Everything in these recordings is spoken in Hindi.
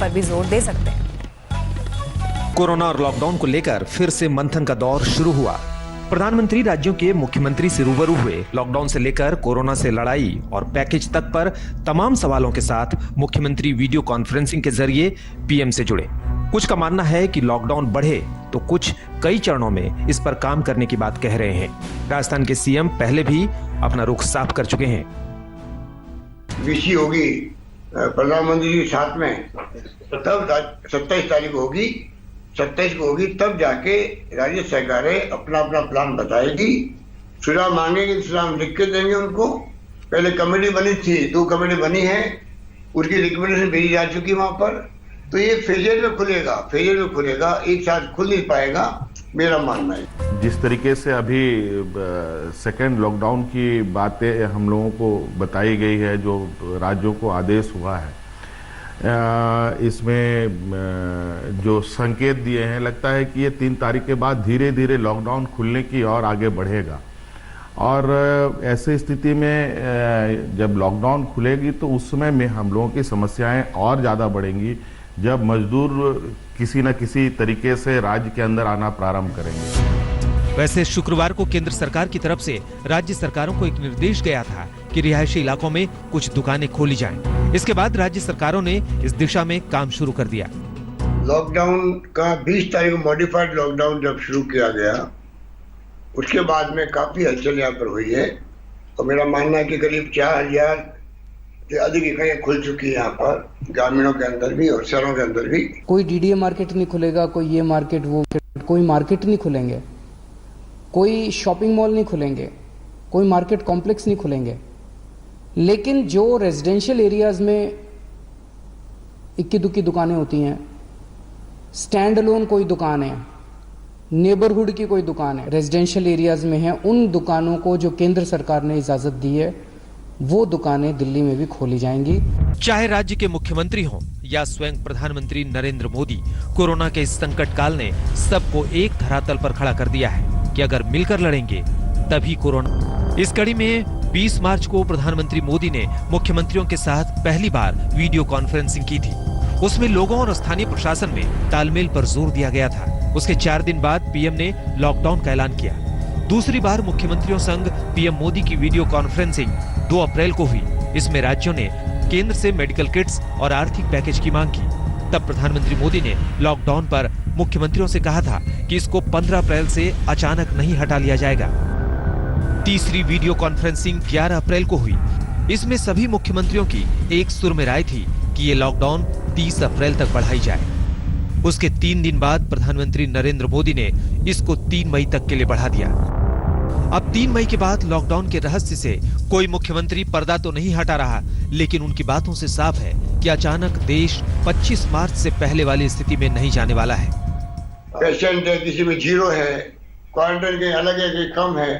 पर भी जोर दे सकते हैं। कोरोना और लॉकडाउन को लेकर फिर से मंथन का दौर शुरू हुआ। प्रधानमंत्री राज्यों के मुख्यमंत्री से रूबरू हुए। लॉकडाउन से लेकर कोरोना से लड़ाई और पैकेज तक पर तमाम सवालों के साथ मुख्यमंत्री वीडियो कॉन्फ्रेंसिंग के जरिए पीएम से जुड़े। कुछ का मानना है कि लॉकडाउन बढ़े तो कुछ कई चरणों में इस पर काम करने की बात कह रहे हैं। राजस्थान के सीएम पहले भी अपना रुख साफ कर चुके हैं। वीसी होगी प्रधानमंत्री के साथ में, तब 27 तारीख होगी, 27 को होगी, तब जाके राज्य सरकारें अपना अपना प्लान बताएगी। सुझाव मांगेंगे, सुझाव लिख के देंगे उनको। पहले कमेटी बनी थी, 2 कमेटी बनी है, उसकी रिकमेंडेशन भेजी जा चुकी वहां पर। तो ये फेजेज में खुलेगा, एक साथ खुल नहीं पाएगा, मेरा मानना है। जिस तरीके से अभी सेकेंड लॉकडाउन की बातें हम लोगों को बताई गई है, जो राज्यों को आदेश हुआ है, इसमें जो संकेत दिए हैं, लगता है कि ये 3 तारीख के बाद धीरे धीरे लॉकडाउन खुलने की ओर आगे बढ़ेगा। और ऐसी स्थिति में जब लॉकडाउन खुलेगी तो उस समय में हम लोगों की समस्याएं और ज़्यादा बढ़ेंगी, जब मजदूर किसी न किसी तरीके से राज्य के अंदर आना प्रारंभ करेंगे। वैसे शुक्रवार को केंद्र सरकार की तरफ से राज्य सरकारों को एक निर्देश गया था कि रिहायशी इलाकों में कुछ दुकानें खोली जाएं। इसके बाद राज्य सरकारों ने इस दिशा में काम शुरू कर दिया। लॉकडाउन का 20 तारीख को मॉडिफाइड लॉकडाउन जब शुरू किया गया, उसके बाद में काफी हलचल यहाँ पर हुई है। और मेरा मानना है कि करीब 4000 से अधिक इकाइयां खुल चुकी है यहाँ पर, ग्रामीणों के अंदर भी और शहरों के अंदर भी। कोई डीडीए मार्केट नहीं खुलेगा, कोई ये मार्केट वो, कोई मार्केट नहीं खुलेंगे, कोई शॉपिंग मॉल नहीं खुलेंगे, कोई मार्केट कॉम्प्लेक्स नहीं खुलेंगे। लेकिन जो रेजिडेंशियल एरियाज में इक्की दुक्की दुकानें होती हैं, स्टैंड अलोन कोई दुकान है, नेबरहुड की कोई दुकान है, रेजिडेंशियल एरियाज में है, उन दुकानों को जो केंद्र सरकार ने इजाजत दी है, वो दुकानें दिल्ली में भी खोली जाएंगी। चाहे राज्य के मुख्यमंत्री हों या स्वयं प्रधानमंत्री नरेंद्र मोदी, कोरोना के इस संकट काल ने सबको एक धरातल पर खड़ा कर दिया है कि अगर मिलकर लड़ेंगे तभी कोरोना। इस कड़ी में 20 मार्च को प्रधानमंत्री मोदी ने मुख्यमंत्रियों के साथ पहली बार वीडियो कॉन्फ्रेंसिंग की थी। उसमें लोगों और स्थानीय प्रशासन में तालमेल पर जोर दिया गया था। उसके 4 दिन बाद पीएम ने लॉकडाउन का ऐलान किया। दूसरी बार मुख्यमंत्रियों संग पीएम मोदी की वीडियो कॉन्फ्रेंसिंग 2 अप्रैल को हुई। इसमें राज्यों ने केंद्र से मेडिकल किट्स और आर्थिक पैकेज की मांग की। तब प्रधानमंत्री मोदी ने लॉकडाउन पर मुख्यमंत्रियों से कहा था कि इसको 15 अप्रैल से अचानक नहीं हटा लिया जाएगा। तीसरी वीडियो कॉन्फ्रेंसिंग 11 अप्रैल को हुई। इसमें सभी मुख्यमंत्रियों की एक सुर में राय थी कि ये लॉकडाउन 30 अप्रैल तक बढ़ाई जाए। उसके 3 दिन बाद प्रधानमंत्री नरेंद्र मोदी ने इसको 3 मई तक के लिए बढ़ा दिया। अब 3 मई के बाद लॉकडाउन के रहस्य से कोई मुख्यमंत्री पर्दा तो नहीं हटा रहा, लेकिन उनकी बातों से साफ है कि अचानक देश 25 मार्च से पहले वाली स्थिति में नहीं जाने वाला है। पेशेंट है, किसी में 0 है, क्वारंटाइन के अलग है कि कम है,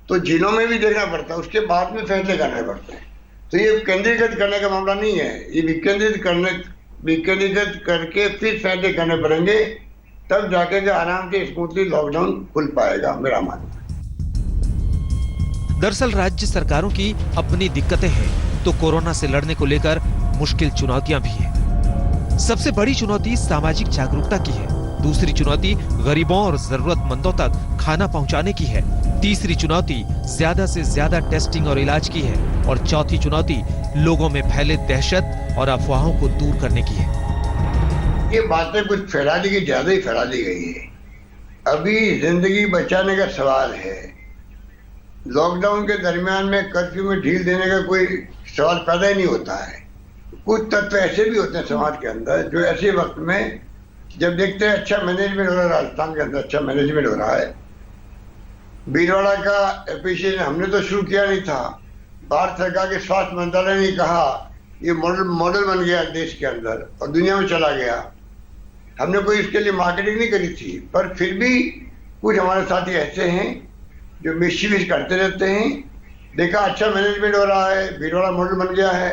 तो जिलों में भी देखना पड़ता है, उसके बाद में फैसले करने पड़ते हैं। तो ये केंद्रीकृत करने का मामला नहीं है, ये विकेंद्रीकृत करके फिर फैसले करने पड़ेंगे, तब जाके जो आराम से स्मूथली लॉकडाउन खुल पाएगा, मेरा मानना है। दरअसल राज्य सरकारों की अपनी दिक्कतें हैं, तो कोरोना से लड़ने को लेकर मुश्किल चुनौतियां भी हैं। सबसे बड़ी चुनौती सामाजिक जागरूकता की है। दूसरी चुनौती गरीबों और जरूरतमंदों तक खाना पहुंचाने की है। तीसरी चुनौती ज्यादा से ज्यादा टेस्टिंग और इलाज की है। और चौथी चुनौती लोगों में फैले दहशत और अफवाहों को दूर करने की है। ये बातें कुछ फैला दी गई, ज्यादा ही फैला दी गई है। अभी जिंदगी बचाने का सवाल है। लॉकडाउन के दरमियान में कर्फ्यू में ढील देने का कोई सवाल पैदा ही नहीं होता है। कुछ तत्व ऐसे भी होते हैं समाज के अंदर जो ऐसे वक्त में जब देखते हैं अच्छा मैनेजमेंट हो रहा है, राजस्थान के अंदर अच्छा मैनेजमेंट हो रहा है। भीलवाड़ा का एप्रिशिएशन हमने तो शुरू किया नहीं था, भारत सरकार के स्वास्थ्य मंत्रालय ने कहा ये मॉडल बन गया देश के अंदर और दुनिया में चला गया। हमने कोई इसके लिए मार्केटिंग नहीं करी थी, पर फिर भी कुछ हमारे साथी ऐसे हैं जो मिसयूज करते रहते हैं। देखा अच्छा मैनेजमेंट हो रहा है, भीलवाड़ा मॉडल बन गया है।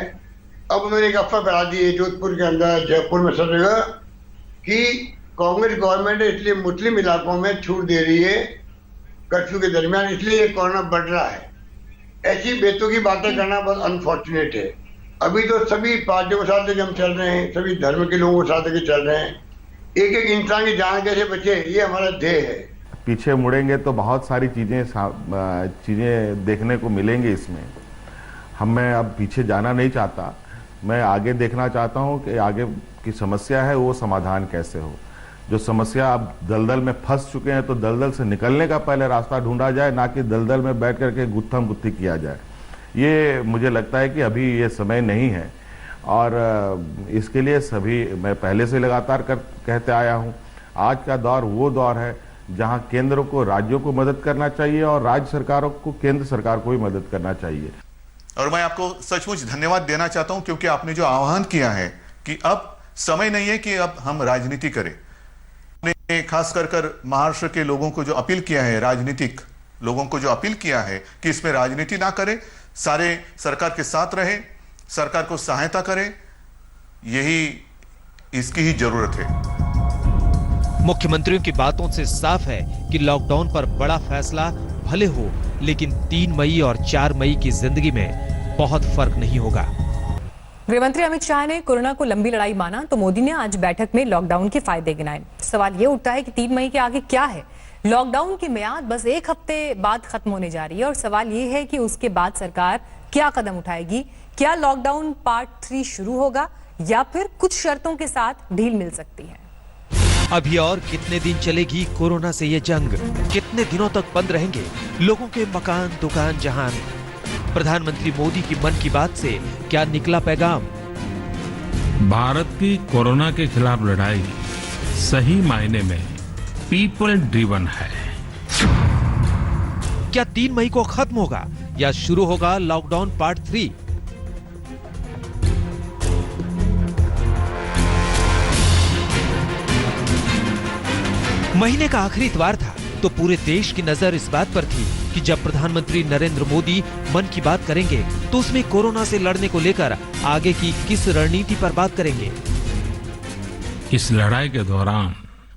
अब उन्होंने एक अफवाह फैला दी है जोधपुर के अंदर, जयपुर में, सब जगह कि कांग्रेस गवर्नमेंट इसलिए मुस्लिम इलाकों में छूट दे रही है कर्फ्यू के दरमियान, इसलिए ये कोरोना बढ़ रहा है। ऐसी बेतुकी बातें करना बहुत अनफॉर्चुनेट है। अभी तो सभी पार्टियों के साथ हम चल रहे हैं, सभी धर्म के लोगों के साथ चल रहे हैं। एक एक इंसान की जान कैसे बचे, ये हमारा ध्येय है। पीछे मुड़ेंगे तो बहुत सारी चीज़ें देखने को मिलेंगी इसमें। मैं अब पीछे जाना नहीं चाहता, मैं आगे देखना चाहता हूँ कि आगे की समस्या है वो समाधान कैसे हो। जो समस्या अब दलदल में फंस चुके हैं तो दलदल से निकलने का पहले रास्ता ढूंढा जाए, ना कि दलदल में बैठ करके गुत्थम गुत्थी किया जाए। ये मुझे लगता है कि अभी ये समय नहीं है और इसके लिए सभी मैं पहले से लगातार कहते आया हूँ, आज का दौर वो दौर है जहाँ केंद्र को राज्यों को मदद करना चाहिए और राज्य सरकारों को केंद्र सरकार को भी मदद करना चाहिए। और मैं आपको सचमुच धन्यवाद देना चाहता हूं क्योंकि आपने जो आह्वान किया है कि अब समय नहीं है कि अब हम राजनीति करें। आपने खास कर महाराष्ट्र के लोगों को जो अपील किया है, राजनीतिक लोगों को जो अपील किया है कि इसमें राजनीति ना करें, सारे सरकार के साथ रहे, सरकार को सहायता करें, यही इसकी ही जरूरत है। मुख्यमंत्रियों की बातों से साफ है कि लॉकडाउन पर बड़ा फैसला भले हो, लेकिन 3 मई और 4 मई की जिंदगी में बहुत फर्क नहीं होगा। गृहमंत्री अमित शाह ने कोरोना को लंबी लड़ाई माना तो मोदी ने आज बैठक में लॉकडाउन के फायदे गिनाए। सवाल ये उठता है कि 3 मई के आगे क्या है। लॉकडाउन की मियाद बस 1 हफ्ते बाद खत्म होने जा रही है और सवाल ये है कि उसके बाद सरकार क्या कदम उठाएगी। क्या लॉकडाउन पार्ट 3 शुरू होगा या फिर कुछ शर्तों के साथ ढील मिल सकती है। अभी और कितने दिन चलेगी कोरोना से ये जंग, कितने दिनों तक बंद रहेंगे लोगों के मकान, दुकान, जहान। प्रधानमंत्री मोदी की मन की बात से क्या निकला पैगाम। भारत की कोरोना के खिलाफ लड़ाई सही मायने में पीपल ड्रिवन है। क्या 3 मई को खत्म होगा या शुरू होगा लॉकडाउन पार्ट 3। महीने का आखिरी इतवार था तो पूरे देश की नजर इस बात पर थी कि जब प्रधानमंत्री नरेंद्र मोदी मन की बात करेंगे तो उसमें कोरोना से लड़ने को लेकर आगे की किस रणनीति पर बात करेंगे। इस लड़ाई के दौरान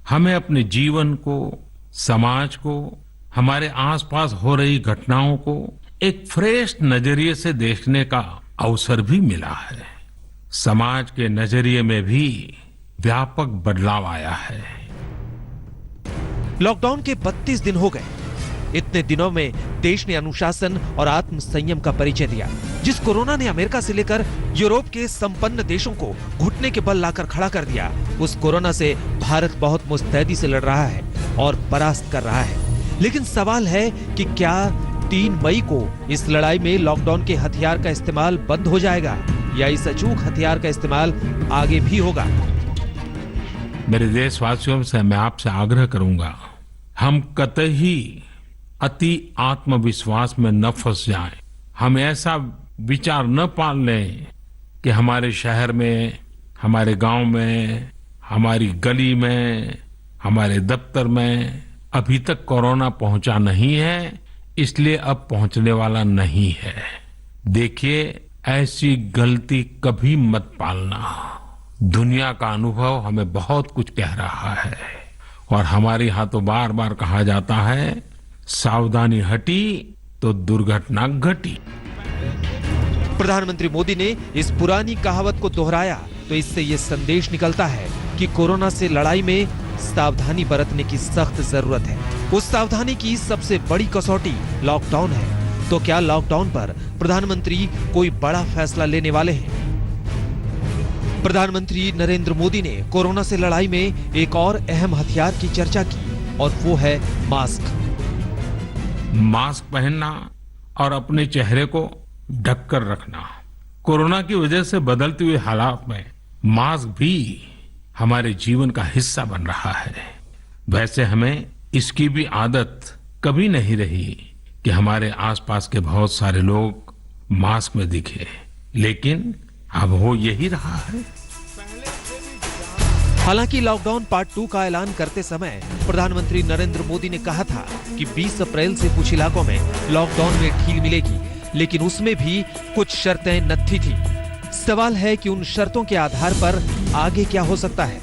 हमें अपने जीवन को, समाज को, हमारे आसपास हो रही घटनाओं को एक फ्रेश नजरिए से देखने का अवसर भी मिला है। समाज के नजरिए में भी व्यापक बदलाव आया है। लॉकडाउन के 32 दिन हो गए। इतने दिनों में देश ने अनुशासन और आत्म संयम का परिचय दिया। जिस कोरोना ने अमेरिका से लेकर यूरोप के संपन्न देशों को घुटने के बल लाकर खड़ा कर दिया, उस कोरोना से भारत बहुत मुस्तैदी से लड़ रहा है और परास्त कर रहा है। लेकिन सवाल है कि क्या 3 मई को इस लड़ाई में लॉकडाउन के हथियार का इस्तेमाल बंद हो जाएगा या इस अचूक हथियार का इस्तेमाल आगे भी होगा। मेरे देशवासियों से मैं आपसे आग्रह करूंगा, हम कतई अति आत्मविश्वास में न फंस जाएं। हम ऐसा विचार न पाल लें कि हमारे शहर में, हमारे गांव में, हमारी गली में, हमारे दफ्तर में अभी तक कोरोना पहुंचा नहीं है, इसलिए अब पहुंचने वाला नहीं है। देखिए, ऐसी गलती कभी मत पालना। दुनिया का अनुभव हमें बहुत कुछ कह रहा है और हमारे यहाँ तो बार बार कहा जाता है, सावधानी हटी तो दुर्घटना घटी। प्रधानमंत्री मोदी ने इस पुरानी कहावत को दोहराया तो इससे ये संदेश निकलता है कि कोरोना से लड़ाई में सावधानी बरतने की सख्त जरूरत है। उस सावधानी की सबसे बड़ी कसौटी लॉकडाउन है। तो क्या लॉकडाउन पर प्रधानमंत्री कोई बड़ा फैसला लेने वाले हैं? प्रधानमंत्री नरेंद्र मोदी ने कोरोना से लड़ाई में एक और अहम हथियार की चर्चा की और वो है मास्क। मास्क पहनना और अपने चेहरे को ढककर रखना। कोरोना की वजह से बदलते हुए हालात में मास्क भी हमारे जीवन का हिस्सा बन रहा है। वैसे हमें इसकी भी आदत कभी नहीं रही कि हमारे आसपास के बहुत सारे लोग मास्क में दिखे, लेकिन अब हो यही रहा है। हालांकि लॉकडाउन पार्ट 2 का ऐलान करते समय प्रधानमंत्री नरेंद्र मोदी ने कहा था कि 20 अप्रैल से कुछ इलाकों में लॉकडाउन में ढील मिलेगी, लेकिन उसमें भी कुछ शर्तें नत्थी थी। सवाल है कि उन शर्तों के आधार पर आगे क्या हो सकता है।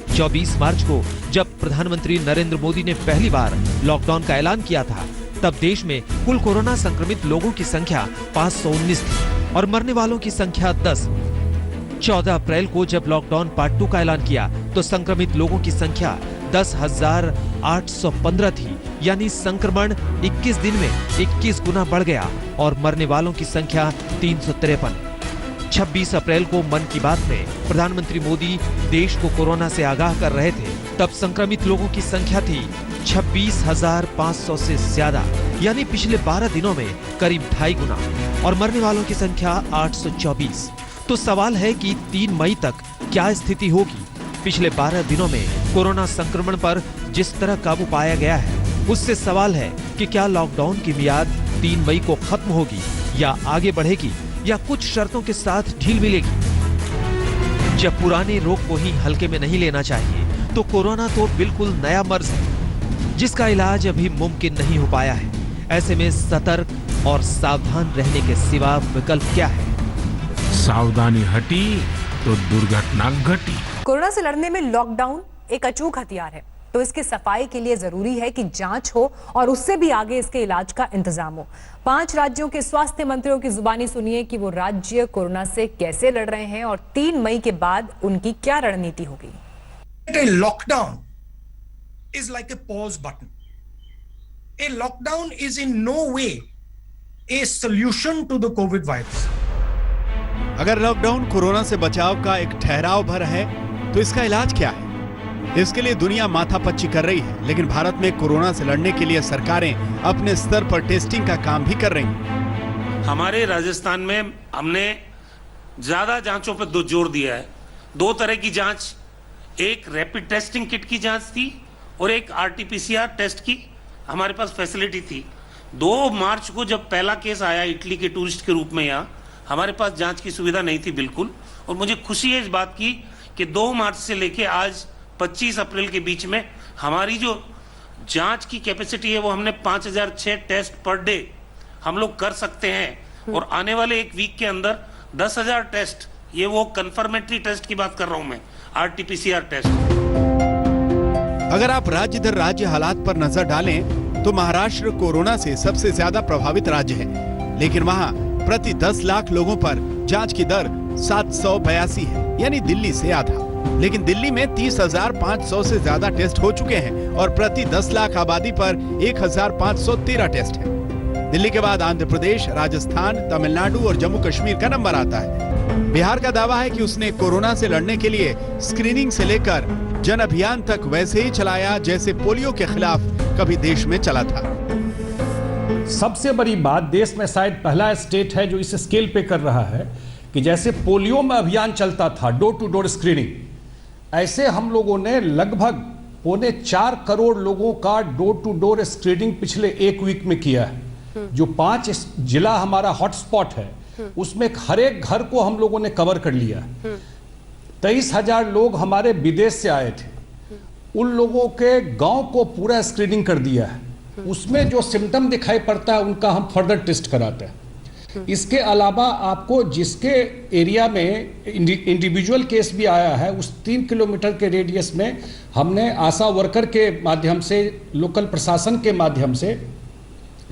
24 मार्च को जब प्रधानमंत्री नरेंद्र मोदी ने पहली बार लॉकडाउन का ऐलान किया था, तब देश में कुल कोरोना संक्रमित लोगों की संख्या 519 थी। और मरने वालों की संख्या 10। 14 अप्रैल को जब लॉकडाउन पार्ट 2 का ऐलान किया तो संक्रमित लोगों की संख्या 10,815 थी, यानी संक्रमण 21 दिन में 21 गुना बढ़ गया और मरने वालों की संख्या 353। 26 अप्रैल को मन की बात में प्रधानमंत्री मोदी देश को कोरोना से आगाह कर रहे थे। तब संक्रमित लोगों की संख्या थी 26,500 से ज्यादा, यानी पिछले 12 दिनों में करीब 2.5 गुना, और मरने वालों की संख्या 824। तो सवाल है कि 3 मई तक क्या स्थिति होगी। पिछले 12 दिनों में कोरोना संक्रमण पर जिस तरह काबू पाया गया है, उससे सवाल है कि क्या लॉकडाउन की मियाद 3 मई को खत्म होगी या आगे बढ़ेगी या कुछ शर्तों के साथ ढील मिलेगी। जब पुराने रोग को ही हल्के में नहीं लेना चाहिए तो कोरोना तो बिल्कुल नया मर्ज है जिसका इलाज अभी मुमकिन नहीं हो पाया है। ऐसे में सतर्क और सावधान रहने के सिवा विकल्प क्या है? सावधानी हटी तो दुर्घटना घटी। कोरोना से लड़ने में लॉकडाउन एक अचूक हथियार है, तो इसकी सफाई के लिए जरूरी है कि जांच हो और उससे भी आगे इसके इलाज का इंतजाम हो। 5 राज्यों के स्वास्थ्य मंत्रियों की जुबानी सुनिए कि वो राज्य कोरोना से कैसे लड़ रहे हैं और 3 मई के बाद उनकी क्या रणनीति होगी। A lockdown is like a pause button. A lockdown is in no way a solution to the COVID virus. अगर लॉकडाउन कोरोना से बचाव का एक ठहराव भर है तो इसका इलाज क्या है? इसके लिए दुनिया माथापच्ची कर रही है, लेकिन भारत में कोरोना से लड़ने के लिए सरकारें अपने स्तर पर टेस्टिंग का काम भी कर रही हैं। हमारे राजस्थान में हमने ज्यादा जांचों पर जोर दिया है। 2 तरह की जांच, एक रैपिड टेस्टिंग किट की जांच थी और एक RT-PCR टेस्ट की हमारे पास फैसिलिटी थी। 2 मार्च को जब पहला केस आया इटली के टूरिस्ट के रूप में यहाँ, हमारे पास जांच की सुविधा नहीं थी बिल्कुल, और मुझे खुशी है इस बात की कि 2 मार्च से लेके आज 25 अप्रैल के बीच में हमारी जो जांच की कैपेसिटी है वो हमने 5006 टेस्ट पर डे हम लोग कर सकते हैं, और आने वाले 1 वीक के अंदर 10,000 टेस्ट, ये वो कंफर्मेटरी टेस्ट की बात कर रहा हूं मैं, RT-PCR टेस्ट। अगर आप राज्य दर राज्य हालात पर नजर डालें तो महाराष्ट्र कोरोना से सबसे ज्यादा प्रभावित राज्य है, लेकिन वहां प्रति 10 लाख लोगों पर जांच की दर 782 है, यानी दिल्ली से आधा। लेकिन दिल्ली में 30,500 से ज्यादा टेस्ट हो चुके हैं और प्रति 10 लाख आबादी पर 1,513 टेस्ट है। दिल्ली के बाद आंध्र प्रदेश, राजस्थान, तमिलनाडु और जम्मू कश्मीर का नंबर आता है। बिहार का दावा है कि उसने कोरोना से लड़ने के लिए स्क्रीनिंग से लेकर जन अभियान तक वैसे ही चलाया जैसे पोलियो के खिलाफ कभी देश में चला था। सबसे बड़ी बात, देश में शायद पहला स्टेट है जो इस स्केल पे कर रहा है कि जैसे पोलियो में अभियान चलता था, डोर टू डोर स्क्रीनिंग, ऐसे हम लोगों ने लगभग 4.25 करोड़ लोगों का डोर टू डोर स्क्रीनिंग पिछले 1 वीक में किया है। जो 5 जिला हमारा हॉटस्पॉट है उसमें हर एक घर को हम लोगों ने कवर कर लिया। 23,000 लोग हमारे विदेश से आए थे, उन लोगों के गांव को पूरा स्क्रीनिंग कर दिया है। उसमें जो सिम्टम दिखाई पड़ता है उनका हम फर्दर टेस्ट कराते हैं। इसके अलावा आपको जिसके एरिया में इंडिविजुअल केस भी आया है, उस 3 किलोमीटर के रेडियस में हमने आशा वर्कर के माध्यम से, लोकल प्रशासन के माध्यम से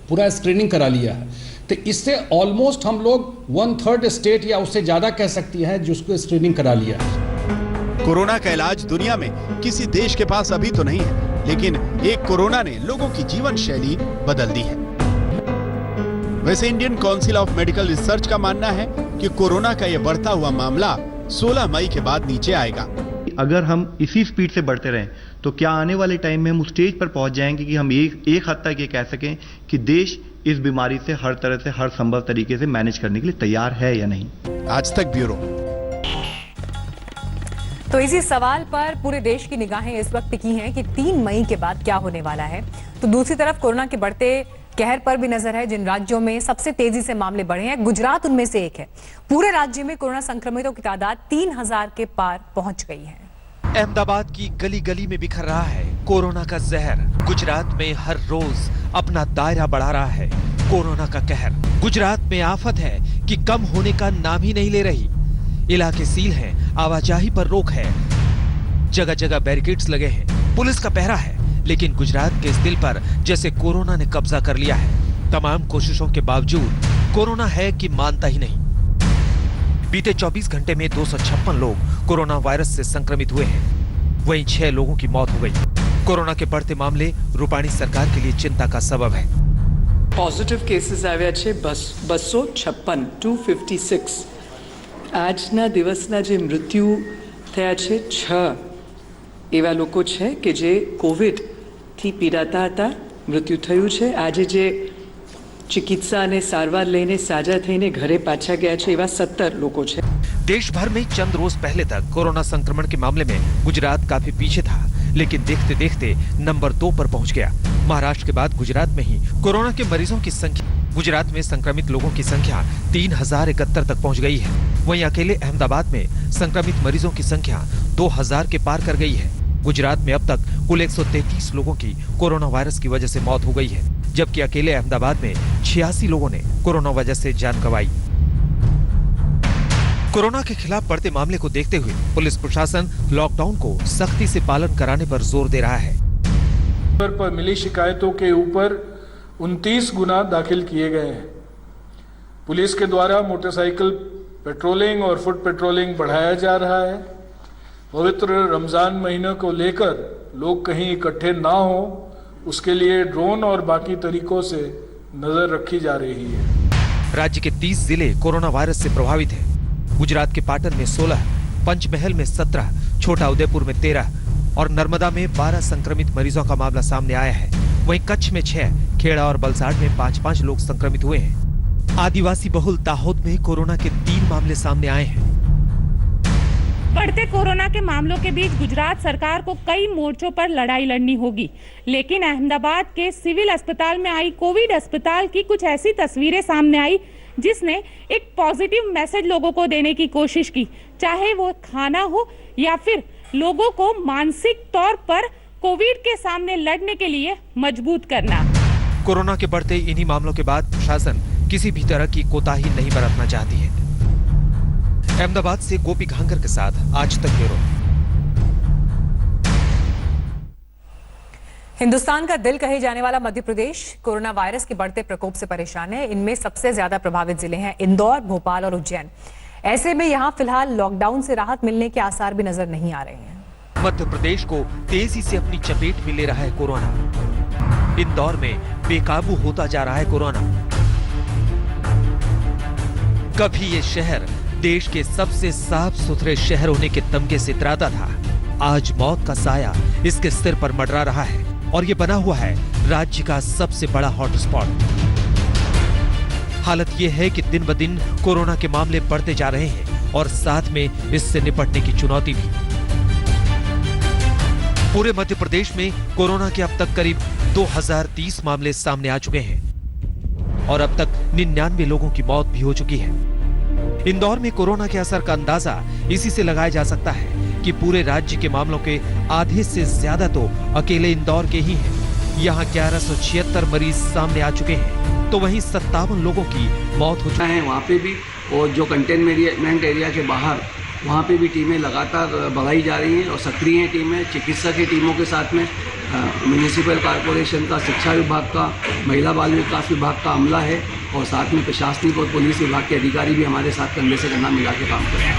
पूरा स्क्रीनिंग करा लिया है। तो इससे ऑलमोस्ट हम लोग 1/3 स्टेट या उससे ज्यादा कह सकती हैं जिसको स्क्रीनिंग करा लिया है। कोरोना का इलाज दुनिया में किसी देश के पास अभी तो नहीं है, लेकिन एक कोरोना ने लोगों की जीवन शैली बदल दी है। वैसे Indian council of medical research का मानना है कि कोरोना का यह बढ़ता हुआ मामला 16 मई के बाद नीचे आएगा। अगर हम इसी स्पीड से बढ़ते रहें तो क्या आने वाले टाइम में हम उस स्टेज पर पहुंच जाएंगे कि हम एक हद तक ये कह सकें कि देश इस बीमारी से हर तरह से, हर संभव तरीके से मैनेज करने के लिए तैयार है या नहीं। आज तक ब्यूरो। तो इसी सवाल पर पूरे देश की निगाहें इस वक्त टिकी हैं कि 3 मई के बाद क्या होने वाला है। तो दूसरी तरफ कोरोना के बढ़ते कहर पर भी नजर है। जिन राज्यों में सबसे तेजी से मामले बढ़े हैं, गुजरात उनमें से एक है। पूरे राज्य में कोरोना संक्रमितों की तादाद 3,000 के पार पहुंच गई है। अहमदाबाद की गली गली में बिखर रहा है कोरोना का जहर। गुजरात में हर रोज अपना दायरा बढ़ा रहा है कोरोना का कहर। गुजरात में आफत है कि कम होने का नाम ही नहीं ले रही। इलाके सील हैं, आवाजाही पर रोक है, जगह जगह बैरिकेड्स लगे हैं, पुलिस का पहरा है, लेकिन गुजरात के इस दिल पर जैसे कोरोना ने कब्जा कर लिया है। तमाम कोशिशों के बावजूद कोरोना है कि मानता ही नहीं। बीते 24 घंटे में 256 लोग कोरोना वायरस से संक्रमित हुए हैं। वहीं 6 लोगों की मौत हो गई। कोरोना के बढ़ते मामले रूपाणी सरकार के लिए चिंता का सबब है। પોઝિટિવ કેસીસ આવ્યા છે 256 256 આજના દિવસના જે મૃત્યુ થયા છે 6 એવા લોકો છે કે જે કોવિડથી પીડાતા હતા, મૃત્યુ થયું છે। આજે જે चिकित्सा અને સારવાર લઈને સાજા થઈને ઘરે પાછા ગયા છે એવા 17 લોકો છે। देश भर में चंद रोज पहले तक कोरोना संक्रमण के मामले में गुजरात काफी पीछे था, लेकिन देखते देखते नंबर 2 पर पहुंच गया। महाराष्ट्र के बाद गुजरात में ही कोरोना के मरीजों की संख्या, गुजरात में संक्रमित लोगों की संख्या 3071 तक पहुंच गई है। वहीं अकेले अहमदाबाद में संक्रमित मरीजों की संख्या 2000 के पार कर गई है। गुजरात में अब तक कुल 133 लोगों की कोरोना वायरस की वजह से मौत हो गई है, जबकि अकेले अहमदाबाद में 86 लोगों ने कोरोना वजह से जान गंवाई। कोरोना के खिलाफ बढ़ते मामले को देखते हुए पुलिस प्रशासन लॉकडाउन को सख्ती से पालन कराने पर जोर दे रहा है। पर मिली शिकायतों के ऊपर 29 गुना दाखिल किए गए हैं। पुलिस के द्वारा मोटरसाइकिल पेट्रोलिंग और फुट पेट्रोलिंग बढ़ाया जा रहा है। पवित्र रमजान महीने को लेकर लोग कहीं इकट्ठे ना हो, उसके लिए ड्रोन और बाकी तरीकों से नजर रखी जा रही है। राज्य के 30 जिले कोरोना वायरस से प्रभावित हैं। गुजरात के पाटन में 16, पंचमहल में 17, छोटा उदयपुर में 13 और नर्मदा में 12 संक्रमित मरीजों का मामला सामने आया है। वहीं कच्छ में 6, खेड़ा और वलसाड़ में 5-5 लोग संक्रमित हुए हैं। आदिवासी बहुल दाहोद में कोरोना के 3 मामले सामने आए हैं। बढ़ते कोरोना के मामलों के बीच गुजरात सरकार को कई मोर्चों पर लड़ाई लड़नी होगी, लेकिन अहमदाबाद के सिविल अस्पताल में आई कोविड अस्पताल की कुछ ऐसी तस्वीरें सामने आई जिसने एक पॉजिटिव मैसेज लोगों को देने की कोशिश की, चाहे वो खाना हो या फिर लोगों को मानसिक तौर पर कोविड के सामने लड़ने के लिए मजबूत करना। कोरोना के बढ़ते इन्हीं मामलों के बाद प्रशासन किसी भी तरह की कोताही नहीं बरतना चाहती है। अहमदाबाद से गोपी घांगर के साथ आज तक ब्यूरो। हिंदुस्तान का दिल कहे जाने वाला मध्य प्रदेश कोरोना वायरस के बढ़ते प्रकोप से परेशान है। इनमें सबसे ज्यादा प्रभावित जिले हैं इंदौर, भोपाल और उज्जैन। ऐसे में यहां फिलहाल लॉकडाउन से राहत मिलने के आसार भी नजर नहीं आ रहे हैं। मध्य प्रदेश को तेजी से अपनी चपेट में ले रहा है कोरोना। इंदौर में बेकाबू होता जा रहा है कोरोना। कभी ये शहर देश के सबसे साफ सुथरे शहर होने के तमगे से इतराता था, आज मौत का साया इसके सिर पर मंडरा रहा है और ये बना हुआ है राज्य का सबसे बड़ा हॉटस्पॉट। हालत ये है कि दिन ब दिन कोरोना के मामले बढ़ते जा रहे हैं और साथ में इससे निपटने की चुनौती भी। पूरे मध्य प्रदेश में कोरोना के अब तक करीब 2030 मामले सामने आ चुके हैं और अब तक 99 लोगों की मौत भी हो चुकी है। इंदौर में कोरोना के असर का अंदाजा इसी से लगाया जा सकता है कि पूरे राज्य के मामलों के आधे से ज्यादा तो अकेले इंदौर के ही हैं। यहाँ 1176 मरीज सामने आ चुके हैं, तो वहीं 57 लोगों की मौत हो चुकी है। वहाँ पे भी और जो कंटेनमेंट एरिया के बाहर वहाँ पे भी टीमें लगातार बढ़ाई जा रही हैं और सक्रिय टीमें चिकित्सा की टीमों के साथ में म्यूनिसिपल कॉर्पोरेशन का, शिक्षा विभाग का, महिला बाल विकास विभाग का अमला है और साथ में प्रशासनिक और पुलिस विभाग के अधिकारी भी हमारे साथ कंधे से कंधा मिला के काम कर रहे हैं।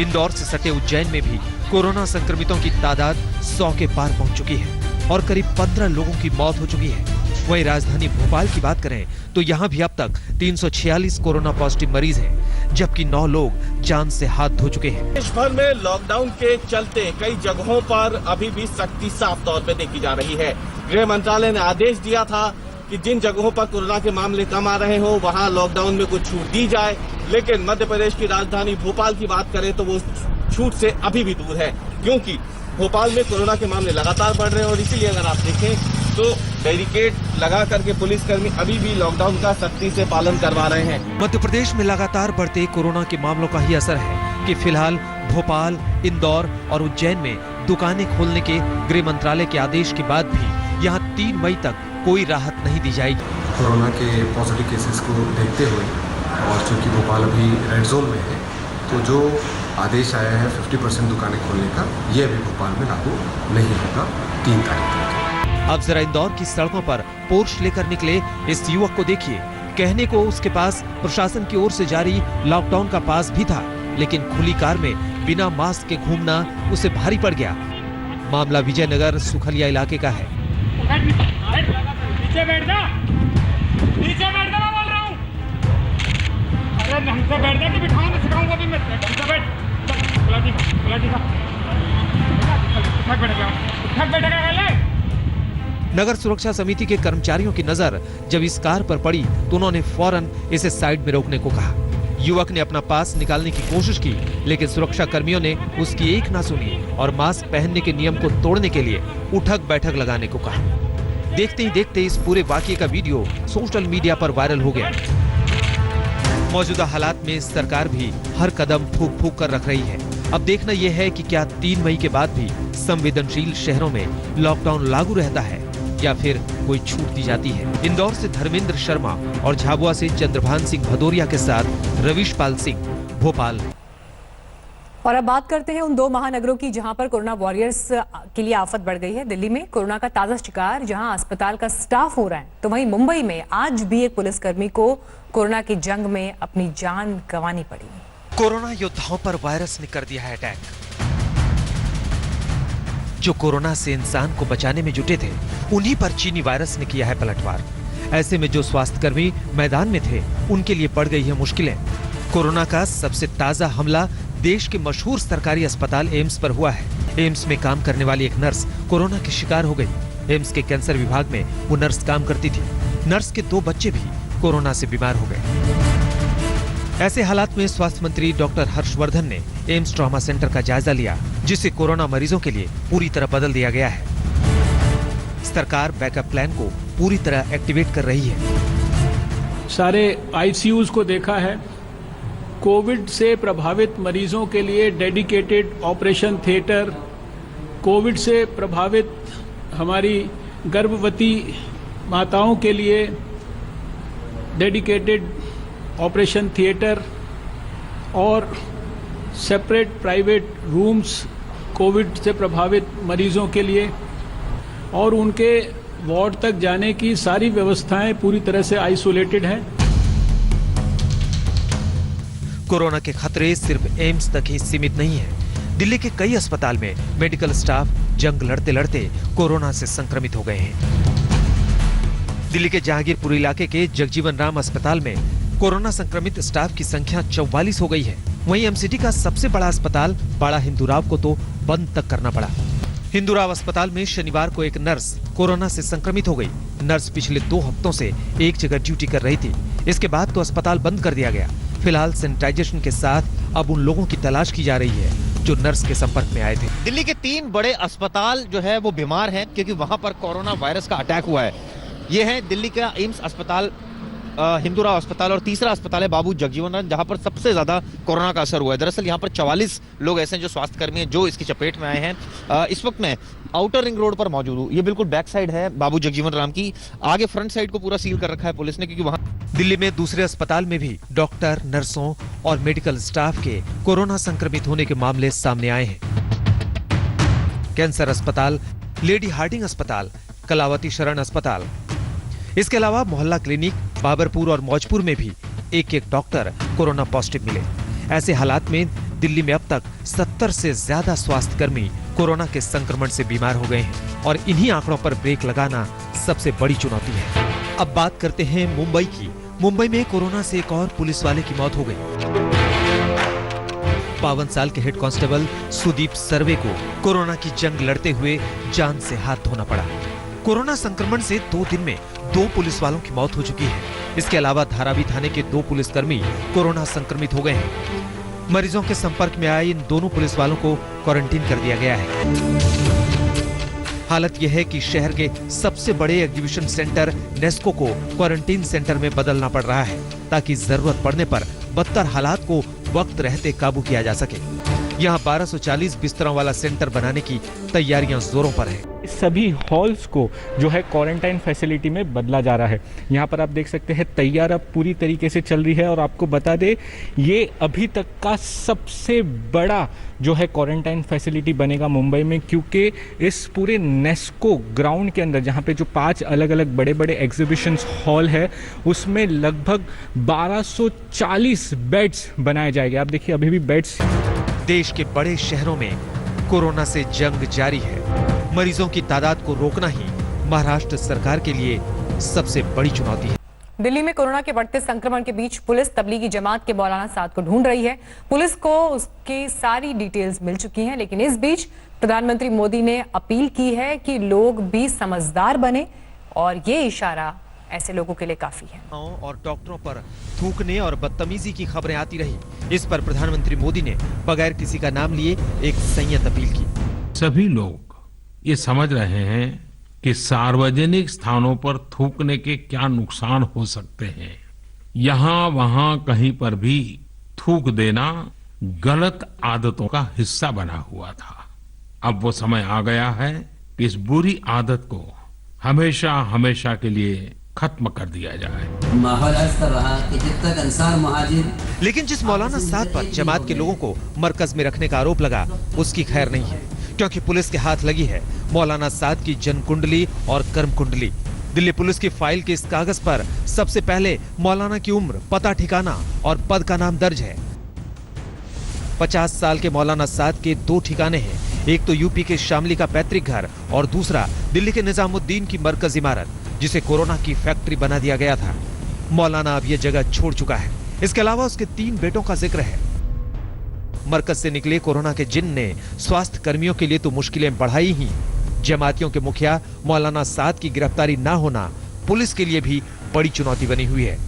इंदौर से सटे उज्जैन में भी कोरोना संक्रमितों की तादाद 100 के पार पहुंच चुकी है और करीब 15 लोगों की मौत हो चुकी है। वहीं राजधानी भोपाल की बात करें तो यहाँ भी अब तक 346 कोरोना पॉजिटिव मरीज हैं, जबकि 9 लोग जान से हाथ धो चुके हैं। देश भर में लॉकडाउन के चलते कई जगहों पर अभी भी सख्ती साफ तौर पर देखी जा रही है। गृह मंत्रालय ने आदेश दिया था कि जिन जगहों पर कोरोना के मामले कम आ रहे हो वहां लॉकडाउन में कुछ छूट दी जाए, लेकिन मध्य प्रदेश की राजधानी भोपाल की बात करें तो वो छूट से अभी भी दूर है, क्योंकि भोपाल में कोरोना के मामले लगातार बढ़ रहे हैं और इसीलिए अगर आप देखें तो बैरिकेड लगा करके पुलिसकर्मी अभी भी लॉकडाउन का सख्ती से पालन करवा रहे हैं। मध्य प्रदेश में लगातार बढ़ते कोरोना के मामलों का ही असर है कि फिलहाल भोपाल, इंदौर और उज्जैन में दुकानें खोलने के गृह मंत्रालय के आदेश के बाद भी यहाँ 3 मई तक कोई राहत नहीं दी जाएगी। कोरोना के पॉजिटिव केसेस को देखते हुए और चूंकि भोपाल अभी रेड जोन में है, तो जो आदेश आया है 50% दुकानें खोलने का, ये अभी भोपाल में लागू नहीं होगा 3 तारीख तक। अब जरा इंदौर की सड़कों पर पोर्श लेकर निकले इस युवक को देखिए कहने को उसके पास प्रशासन की ओर से जारी लॉकडाउन का पास भी था, लेकिन खुली कार में बिना मास्क के घूमना उसे भारी पड़ गया। मामला विजयनगर सुखलिया इलाके का है। नीचे बैठ जा, नीचे बैठ जा, मैं बोल रहा हूँ। अरे ढंग से बैठ जा कि बिठाऊंगा, सिखाऊंगा भी मैं। ढंग से बैठ। नगर सुरक्षा समिति के कर्मचारियों की नजर जब इस कार पर पड़ी तो उन्होंने फौरन इसे साइड में रोकने को कहा। युवक ने अपना पास निकालने की कोशिश की, लेकिन सुरक्षा कर्मियों ने उसकी एक ना सुनी और मास्क पहनने के नियम को तोड़ने के लिए उठक बैठक लगाने को कहा। देखते ही देखते इस पूरे वाकये का वीडियो सोशल मीडिया पर वायरल हो गया। मौजूदा हालात में सरकार भी हर कदम फूंक फूंक कर रख रही है। अब देखना यह है कि क्या 3 मई के बाद भी संवेदनशील शहरों में लॉकडाउन लागू रहता है या फिर कोई छूट दी जाती है। इंदौर से धर्मेंद्र शर्मा और झाबुआ से चंद्रभान सिंह भदौरिया के साथ रवीश पाल सिंह, भोपाल। और अब बात करते हैं उन 2 महानगरों की जहां पर कोरोना वॉरियर्स के लिए आफत बढ़ गई है। दिल्ली में कोरोना का ताजा शिकार जहां अस्पताल का स्टाफ हो रहा है, तो वहीं मुंबई में आज भी एक पुलिसकर्मी को कोरोना की जंग में अपनी जान गंवानी पड़ी। कोरोना योद्धाओं पर वायरस ने कर दिया है अटैक। जो कोरोना से इंसान को बचाने में जुटे थे, उन्हीं पर चीनी वायरस ने किया है पलटवार। ऐसे में जो स्वास्थ्यकर्मी मैदान में थे, उनके लिए पड़ गई है मुश्किलें। कोरोना का सबसे ताजा हमला देश के मशहूर सरकारी अस्पताल एम्स पर हुआ है। एम्स में काम करने वाली एक नर्स कोरोना की शिकार हो गई। एम्स के कैंसर विभाग में वो नर्स काम करती थी। नर्स के 2 बच्चे भी कोरोना से बीमार हो गए। ऐसे हालात में स्वास्थ्य मंत्री डॉक्टर हर्षवर्धन ने एम्स ट्रॉमा सेंटर का जायजा लिया, जिसे कोरोना मरीजों के लिए पूरी तरह बदल दिया गया है। सरकार बैकअप प्लान को पूरी तरह एक्टिवेट कर रही है। सारे आईसीयूज को देखा है। कोविड से प्रभावित मरीजों के लिए डेडिकेटेड ऑपरेशन थिएटर, कोविड से प्रभावित हमारी गर्भवती माताओं के लिए डेडिकेटेड ऑपरेशन थिएटर और सेपरेट प्राइवेट रूम्स कोविड से प्रभावित मरीजों के लिए, और उनके वार्ड तक जाने की सारी व्यवस्थाएं पूरी तरह से आइसोलेटेड हैं। कोरोना के खतरे सिर्फ एम्स तक ही सीमित नहीं है। दिल्ली के कई अस्पताल में मेडिकल स्टाफ जंग लड़ते लड़ते कोरोना से संक्रमित हो गए हैं। दिल्ली के जहांगीरपुर इलाके के जगजीवन राम अस्पताल में कोरोना संक्रमित स्टाफ की संख्या 44 हो गई है। वहीं एमसीडी का सबसे बड़ा अस्पताल बाड़ा हिंदूराव को तो बंद तक करना पड़ा। हिंदूराव अस्पताल में शनिवार को एक नर्स कोरोना से संक्रमित हो गई। नर्स पिछले 2 हफ्तों से एक जगह ड्यूटी कर रही थी। इसके बाद तो अस्पताल बंद कर दिया गया। फिलहाल सैनिटाइजेशन के साथ अब उन लोगों की तलाश की जा रही है जो नर्स के संपर्क में आए थे। दिल्ली के 3 बड़े अस्पताल जो है वो बीमार हैं, क्योंकि वहां पर कोरोना वायरस का अटैक हुआ है। ये है दिल्ली का एम्स अस्पताल, हिंदूराव अस्पताल, और तीसरा अस्पताल है बाबू जगजीवन राम, जहां पर सबसे ज्यादा कोरोना का असर हुआ है। दरअसल यहां पर 44 लोग ऐसे हैं जो स्वास्थ्यकर्मी हैं जो इसकी चपेट में आए हैं। इस वक्त मैं आउटर रिंग रोड पर मौजूद हूँ। ये बिल्कुल बैक साइड है बाबू जगजीवन राम की। आगे फ्रंट साइड को पूरा सील कर रखा है पुलिस ने, क्योंकि वहां दिल्ली में दूसरे अस्पताल में भी डॉक्टर, नर्सों और मेडिकल स्टाफ के कोरोना संक्रमित होने के मामले सामने आए हैं। कैंसर अस्पताल, लेडी हार्डिंग अस्पताल, कलावती शरण अस्पताल, इसके अलावा मोहल्ला क्लिनिक, बाबरपुर और मौजपुर में भी एक डॉक्टर कोरोना पॉजिटिव मिले। ऐसे हालात में दिल्ली में अब तक 70 से ज्यादा स्वास्थ्यकर्मी कोरोना के संक्रमण से बीमार हो गए हैं और इन्हीं आंकड़ों पर ब्रेक लगाना सबसे बड़ी चुनौती है। अब बात करते हैं मुंबई की। मुंबई में कोरोना से एक और पुलिस वाले की मौत हो गई। 52 साल के हेड कांस्टेबल सुदीप सर्वे को कोरोना की जंग लड़ते हुए जान से हाथ धोना पड़ा। कोरोना संक्रमण से 2 दिन में 2 पुलिस वालों की मौत हो चुकी है। इसके अलावा धारावी थाने के 2 पुलिसकर्मी कोरोना संक्रमित हो गए हैं। मरीजों के संपर्क में आए इन दोनों पुलिस वालों को क्वारंटीन कर दिया गया है। हालत यह है कि शहर के सबसे बड़े एग्जीबिशन सेंटर नेस्को को क्वारंटीन सेंटर में बदलना पड़ रहा है, ताकि जरूरत पड़ने पर बदतर हालात को वक्त रहते काबू किया जा सके। यहाँ 1240 बिस्तरों वाला सेंटर बनाने की तैयारियां जोरों पर है। सभी हॉल्स को जो है क्वारंटाइन फैसिलिटी में बदला जा रहा है। यहाँ पर आप देख सकते हैं तैयार अब पूरी तरीके से चल रही है और आपको बता दे ये अभी तक का सबसे बड़ा जो है क्वारंटाइन फैसिलिटी बनेगा मुंबई में, क्योंकि इस पूरे नेस्को ग्राउंड के अंदर जहाँ पे जो 5 अलग अलग बड़े बड़े एग्जीबिशंस हॉल है उसमें लगभग 1240 बेड्स बनाए जाएंगे। आप देखिए अभी भी बेड्स। देश के बड़े शहरों में कोरोना से जंग जारी है। मरीजों की तादाद को रोकना ही महाराष्ट्र सरकार के लिए सबसे बड़ी चुनौती है। दिल्ली में कोरोना के बढ़ते संक्रमण के बीच पुलिस तबलीगी जमात के मौलाना साद को ढूंढ रही है। पुलिस को उसकी सारी डिटेल्स मिल चुकी हैं, लेकिन इस बीच प्रधानमंत्री मोदी ने अपील की है कि लोग भी समझदार बने और ये इशारा ऐसे लोगों के लिए काफी है। और डॉक्टरों पर थूकने और बदतमीजी की खबरें आती रही। इस पर प्रधानमंत्री मोदी ने बगैर किसी का नाम लिए एक संयत अपील की। सभी लोग ये समझ रहे हैं कि सार्वजनिक स्थानों पर थूकने के क्या नुकसान हो सकते हैं। यहाँ वहाँ कहीं पर भी थूक देना गलत आदतों का हिस्सा बना हुआ था। अब वो समय आ गया है कि इस बुरी आदत को हमेशा हमेशा के लिए खत्म कर दिया जाए। माहौल ऐसा रहा कि जब तक अंसार मुहाजिर। लेकिन जिस मौलाना साद पर जमात के लोगों को मरकज में रखने का आरोप लगा उसकी खैर नहीं है, क्योंकि पुलिस के हाथ लगी है मौलाना साद की जन्म कुंडली और कर्म कुंडली। दिल्ली पुलिस की फाइल के इस कागज पर सबसे पहले मौलाना की उम्र, पता ठिकाना और पद का नाम दर्ज है। 50 साल के मौलाना साद के 2 ठिकाने हैं, एक तो यूपी के शामली का पैतृक घर और दूसरा दिल्ली के निजामुद्दीन की मरकज इमारत, जिसे कोरोना की फैक्ट्री बना दिया गया था। मौलाना अब यह जगह छोड़ चुका है। इसके अलावा उसके 3 बेटों का जिक्र है। मरकज से निकले कोरोना के जिन ने स्वास्थ्य कर्मियों के लिए तो मुश्किलें बढ़ाई ही, जमातियों के मुखिया मौलाना साद की गिरफ्तारी ना होना पुलिस के लिए भी बड़ी चुनौती बनी हुई है।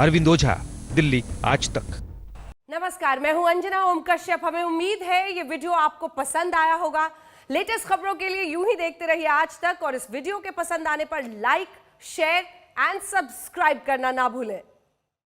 अरविंद ओझा, दिल्ली आज तक। नमस्कार, मैं हूं अंजना ओम कश्यप। हमें उम्मीद है ये वीडियो आपको पसंद आया होगा। लेटेस्ट खबरों के लिए यूं ही देखते रहिए आज तक और इस वीडियो के पसंद आने पर लाइक, शेयर एंड सब्सक्राइब करना ना भूलें।